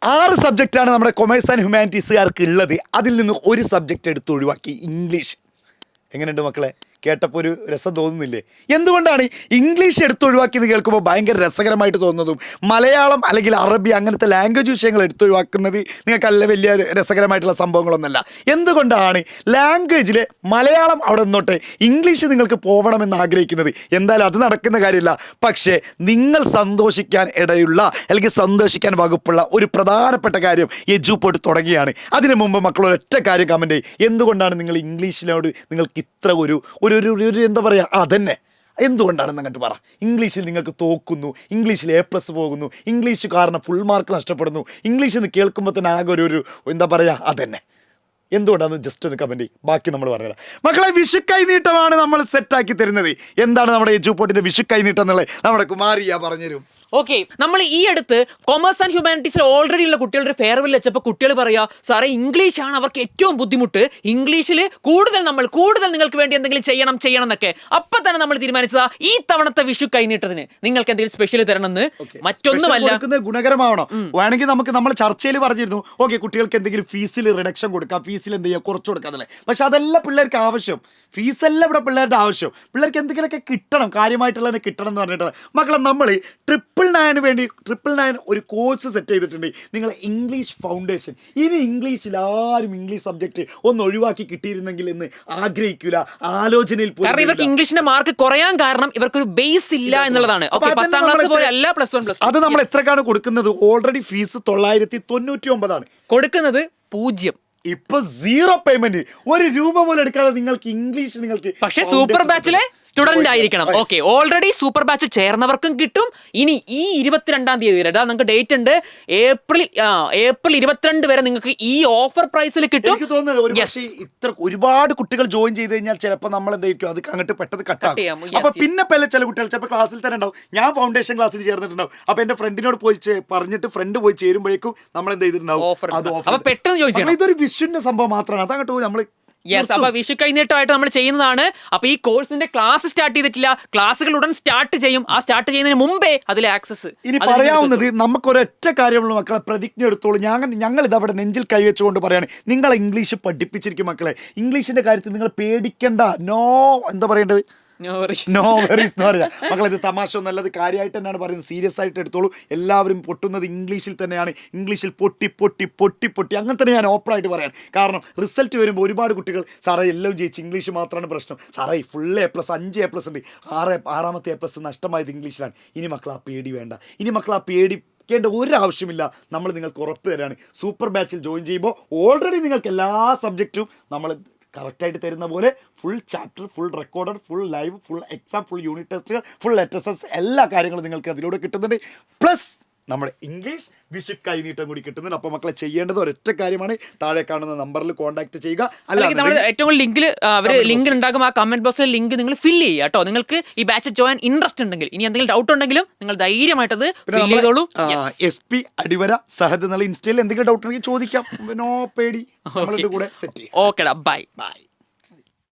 6 സബ്ജക്റ്റാണ് നമ്മുടെ commerce and ഹ്യൂമാനിറ്റീസുകാർക്ക് ഉള്ളത്. അതിൽ നിന്ന് ഒരു സബ്ജക്റ്റ് എടുത്ത് ഒഴിവാക്കി, ഇംഗ്ലീഷ്. എങ്ങനെയുണ്ട് മക്കളെ? കേട്ടപ്പോൾ ഒരു രസം തോന്നുന്നില്ലേ? എന്തുകൊണ്ടാണ് ഇംഗ്ലീഷ് എടുത്തൊഴിവാക്കിയെന്ന് കേൾക്കുമ്പോൾ ഭയങ്കര രസകരമായിട്ട് തോന്നുന്നതും മലയാളം അല്ലെങ്കിൽ അറബി അങ്ങനത്തെ ലാംഗ്വേജ് വിഷയങ്ങൾ എടുത്തൊഴിവാക്കുന്നത് നിങ്ങൾക്കല്ല വലിയ രസകരമായിട്ടുള്ള സംഭവങ്ങളൊന്നല്ല. എന്തുകൊണ്ടാണ് ലാംഗ്വേജിലെ മലയാളം അവിടെ നിന്നോട്ടെ ഇംഗ്ലീഷ് നിങ്ങൾക്ക് പോകണമെന്ന് ആഗ്രഹിക്കുന്നത്? എന്തായാലും അത് നടക്കുന്ന കാര്യമില്ല. പക്ഷേ നിങ്ങൾ സന്തോഷിക്കാൻ ഇടയുള്ള അല്ലെങ്കിൽ സന്തോഷിക്കാൻ വകുപ്പുള്ള ഒരു പ്രധാനപ്പെട്ട കാര്യം എജുപോർട്ട് തുടങ്ങിയാണ്. അതിനു മുമ്പ് മക്കൾ ഒരൊറ്റ കാര്യം കമൻറ്റ് ചെയ്യും, എന്തുകൊണ്ടാണ് നിങ്ങൾ ഇംഗ്ലീഷിനോട് നിങ്ങൾക്ക് ഇത്ര ഒരു എന്താ പറയുക, അതന്നെ എന്തുകൊണ്ടാണെന്ന് അങ്ങോട്ട് പറ. ഇംഗ്ലീഷിൽ നിങ്ങൾക്ക് തോക്കുന്നു, ഇംഗ്ലീഷിൽ A+ പോകുന്നു, ഇംഗ്ലീഷ് കാരണം ഫുൾ മാർക്ക് നഷ്ടപ്പെടുന്നു, ഇംഗ്ലീഷിൽ നിന്ന് കേൾക്കുമ്പോൾ തന്നെ ആകെ ഒരു എന്താ പറയുക, അതന്നെ എന്തുകൊണ്ടാണെന്ന് ജസ്റ്റ് ഒന്ന് കമൻറ്റ് ചെയ്യും. ബാക്കി നമ്മൾ പറഞ്ഞുതരാം. മക്കളെ, വിഷു കൈനീട്ടമാണ് നമ്മൾ സെറ്റാക്കി തരുന്നത്. എന്താണ് നമ്മുടെ എജുപോർട്ടിൻ്റെ വിഷു കൈനീട്ടം എന്നുള്ളത് നമ്മുടെ കുമാരിയ പറഞ്ഞുതരും. ഓക്കെ, നമ്മൾ ഈ അടുത്ത് കൊമേഴ്സ് ആൻഡ് ഹ്യൂമാനിറ്റീസിൽ ഓൾറെഡി ഉള്ള കുട്ടികളുടെ ഫെയർവെൽ വെച്ചപ്പോൾ കുട്ടികൾ പറയാ, സാറേ ഇംഗ്ലീഷാണ് അവർക്ക് ഏറ്റവും ബുദ്ധിമുട്ട്, ഇംഗ്ലീഷിൽ കൂടുതൽ നിങ്ങൾക്ക് വേണ്ടി എന്തെങ്കിലും ചെയ്യണം എന്നൊക്കെ. അപ്പം തന്നെ നമ്മൾ തീരുമാനിച്ചതാ ഈ തവണത്തെ വിഷു കൈനീട്ടത്തിന് നിങ്ങൾക്ക് എന്തെങ്കിലും സ്പെഷ്യൽ തരണമെന്ന്. മറ്റൊന്നുമല്ല, ഗുണകരമാവണം. വേണമെങ്കിൽ നമ്മൾ ചർച്ചയിൽ പറഞ്ഞിരുന്നു, ഓക്കെ കുട്ടികൾക്ക് എന്തെങ്കിലും ഫീസിൽ റിഡക്ഷൻ കൊടുക്കാം, ഫീസിൽ എന്ത് ചെയ്യുക, കുറച്ച് കൊടുക്കാതല്ലേ. പക്ഷെ അതല്ല പിള്ളേർക്ക് ആവശ്യം. ഫീസല്ല ഇവിടെ പിള്ളേരുടെ ആവശ്യം. പിള്ളേർക്ക് എന്തെങ്കിലുമൊക്കെ കിട്ടണം, കാര്യമായിട്ടുള്ളതിനെ കിട്ടണം എന്ന് പറഞ്ഞിട്ട് മക്കളെ നമ്മൾ 999 ഒരു കോഴ്സ് സെറ്റ് ചെയ്തിട്ടുണ്ട്. നിങ്ങൾ ഇംഗ്ലീഷ് ഫൗണ്ടേഷൻ. ഇനി ഇംഗ്ലീഷിൽ ആരും ഇംഗ്ലീഷ് സബ്ജക്റ്റ് ഒന്ന് ഒഴിവാക്കി കിട്ടിയിരുന്നെങ്കിൽ എന്ന് ആഗ്രഹിക്കില്ല, ആലോചനയിൽ പോലും. കാരണം ഇവർക്ക് ഇംഗ്ലീഷിന്റെ മാർക്ക് കുറയാൻ കാരണം ഇവർക്കൊരു ബേസ് ഇല്ല എന്നുള്ളതാണ്. 10ാം ക്ലാസ് പോലെ അല്ല +1 അത് നമ്മൾ എത്രക്കാണ് കൊടുക്കുന്നത്? ഓൾറെഡി ഫീസ് 999 ആണ് കൊടുക്കുന്നത്. 0 ഇപ്പൊ 0 പേയ്മെന്റ്, ₹1 പോലും എടുക്കാതെ നിങ്ങൾക്ക് ഇംഗ്ലീഷ് നിങ്ങൾക്ക്. പക്ഷേ സൂപ്പർ ബാച്ചിലെ സ്റ്റുഡന്റ് ആയിരിക്കണം. ഓക്കെ, ഓൾറെഡി സൂപ്പർ ബാച്ച് ചേർന്നവർക്കും കിട്ടും. ഇനി ഈ 22-ാം തീയതി വരെ നിങ്ങൾക്ക് ഡേറ്റ് ഉണ്ട്, ഏപ്രിൽ 22 വരെ നിങ്ങൾക്ക് ഈ ഓഫർ പ്രൈസിൽ കിട്ടും. എനിക്ക് തോന്നുന്നത് ഇത്ര ഒരുപാട് കുട്ടികൾ ജോയിൻ ചെയ്ത് കഴിഞ്ഞാൽ ചിലപ്പോൾ നമ്മൾ എന്തായിരിക്കും അത് അങ്ങോട്ട് പെട്ടെന്ന് കട്ടാകും. അപ്പൊ പിന്നെ ചില കുട്ടികൾ ചിലപ്പോൾ ക്ലാസ്സിൽ തന്നെ ഉണ്ടാവും. ഞാൻ ഫൗണ്ടേഷൻ ക്ലാസ്സിൽ ചേർന്നിട്ടുണ്ടാവും. അപ്പൊ എന്റെ ഫ്രണ്ടിനോട് പോയി പറഞ്ഞിട്ട് ഫ്രണ്ട് പോയി ചേരുമ്പോഴേക്കും നമ്മൾ എന്ത് ചെയ്തിട്ടുണ്ടാവും, അപ്പൊ പെട്ടെന്ന് ചോദിച്ചു. ഇതൊരു വിഷുവിന്റെ സംഭവം മാത്രമാണ്. അതങ്ങോട്ട് നമ്മൾ അപ്പൊ വിഷു കൈനീട്ടമായിട്ട് നമ്മൾ ചെയ്യുന്നതാണ്. അപ്പൊ ഈ കോഴ്സിന്റെ ക്ലാസ് സ്റ്റാർട്ട് ചെയ്തിട്ടില്ല, ക്ലാസ്സുകൾ ഉടൻ സ്റ്റാർട്ട് ചെയ്യും. ആ സ്റ്റാർട്ട് ചെയ്യുന്നതിന് മുമ്പേ അതിലെ ആക്സസ്. ഇനി പറയാവുന്നത് നമുക്കൊരൊറ്റ കാര്യമുള്ള മക്കളെ, പ്രതിജ്ഞ എടുത്തോളൂ. ഞങ്ങൾ ഇതവിടെ നെഞ്ചിൽ കൈവച്ചുകൊണ്ട് പറയാണ്, നിങ്ങളെ ഇംഗ്ലീഷ് പഠിപ്പിച്ചിരിക്കും മക്കളെ. ഇംഗ്ലീഷിന്റെ കാര്യത്തിൽ നിങ്ങൾ പേടിക്കണ്ട. എന്താ പറയേണ്ടത്, നോ വെറീസ് എന്ന് പറയാം മക്കളെ. ഇത് തമാശ ഒന്നല്ലത്, കാര്യമായിട്ട് തന്നെയാണ് പറയുന്നത്. സീരിയസ് ആയിട്ട് എടുത്തോളൂ. എല്ലാവരും പൊട്ടുന്നത് ഇംഗ്ലീഷിൽ തന്നെയാണ്. ഇംഗ്ലീഷിൽ പൊട്ടി അങ്ങനെ തന്നെ ഞാൻ ഓപ്പണായിട്ട് പറയാൻ കാരണം, റിസൾട്ട് വരുമ്പോൾ ഒരുപാട് കുട്ടികൾ സാറേ എല്ലാം ജയിച്ച്, ഇംഗ്ലീഷ് മാത്രമാണ് പ്രശ്നം, സാറേ ഫുൾ A+, 5 A+ ഉണ്ട്, 6ാമത്തെ A+ നഷ്ടമായത് ഇംഗ്ലീഷിലാണ്. ഇനി മക്കൾ ആ പേടി വേണ്ട. ഇനി മക്കൾ ആ പേടിക്കേണ്ട ഒരു ആവശ്യമില്ല. നമ്മൾ നിങ്ങൾക്ക് ഉറപ്പ് തരാണ്, സൂപ്പർ ബാച്ചിൽ ജോയിൻ ചെയ്യുമ്പോൾ ഓൾറെഡി നിങ്ങൾക്ക് എല്ലാ സബ്ജക്റ്റും നമ്മൾ കറക്റ്റായിട്ട് തരുന്ന പോലെ full chapter, full recorded, full live, full exam, full unit ടെസ്റ്റുകൾ, ഫുൾ HSS എല്ലാ കാര്യങ്ങളും നിങ്ങൾക്ക് അതിലൂടെ കിട്ടുന്നുണ്ട്. പ്ലസ് നമ്മുടെ ഇംഗ്ലീഷ് വിഷു കൈനീട്ടം കൂടി കിട്ടുന്നുണ്ട്. അപ്പോൾ മക്കളെ ചെയ്യേണ്ടത് ഒരൊറ്റ കാര്യമാണ്, താഴെ കാണുന്ന നമ്പറിൽ കോൺടാക്ട് ചെയ്യുക. അല്ലെങ്കിൽ നമ്മൾ ഏറ്റവും ലിങ്കിൽ അവർ ലിങ്ക് ഉണ്ടാകും, ആ കമന്റ് ബോക്സിൽ ലിങ്ക് നിങ്ങൾ ഫില്ല് ചെയ്യുക കേട്ടോ. നിങ്ങൾക്ക് ഈ ബാച്ച് ജോയിൻ ഇൻട്രസ്റ്റ് ഉണ്ടെങ്കിൽ, ഇനി എന്തെങ്കിലും ഡൗട്ട് ഉണ്ടെങ്കിലും നിങ്ങൾ ധൈര്യമായിട്ടത് ഫില്ല് ചെയ്തോളൂ. SP അടിവര സഹദ് എന്നുള്ള ഇൻസ്റ്റയിൽ എന്തെങ്കിലും ഡൗട്ട് ഉണ്ടെങ്കിൽ ചോദിക്കാം. നോ പേടി, നമ്മളുടെ കൂടെ സെറ്റ് ചെയ്യാം. ഓക്കെടാ, ബൈ.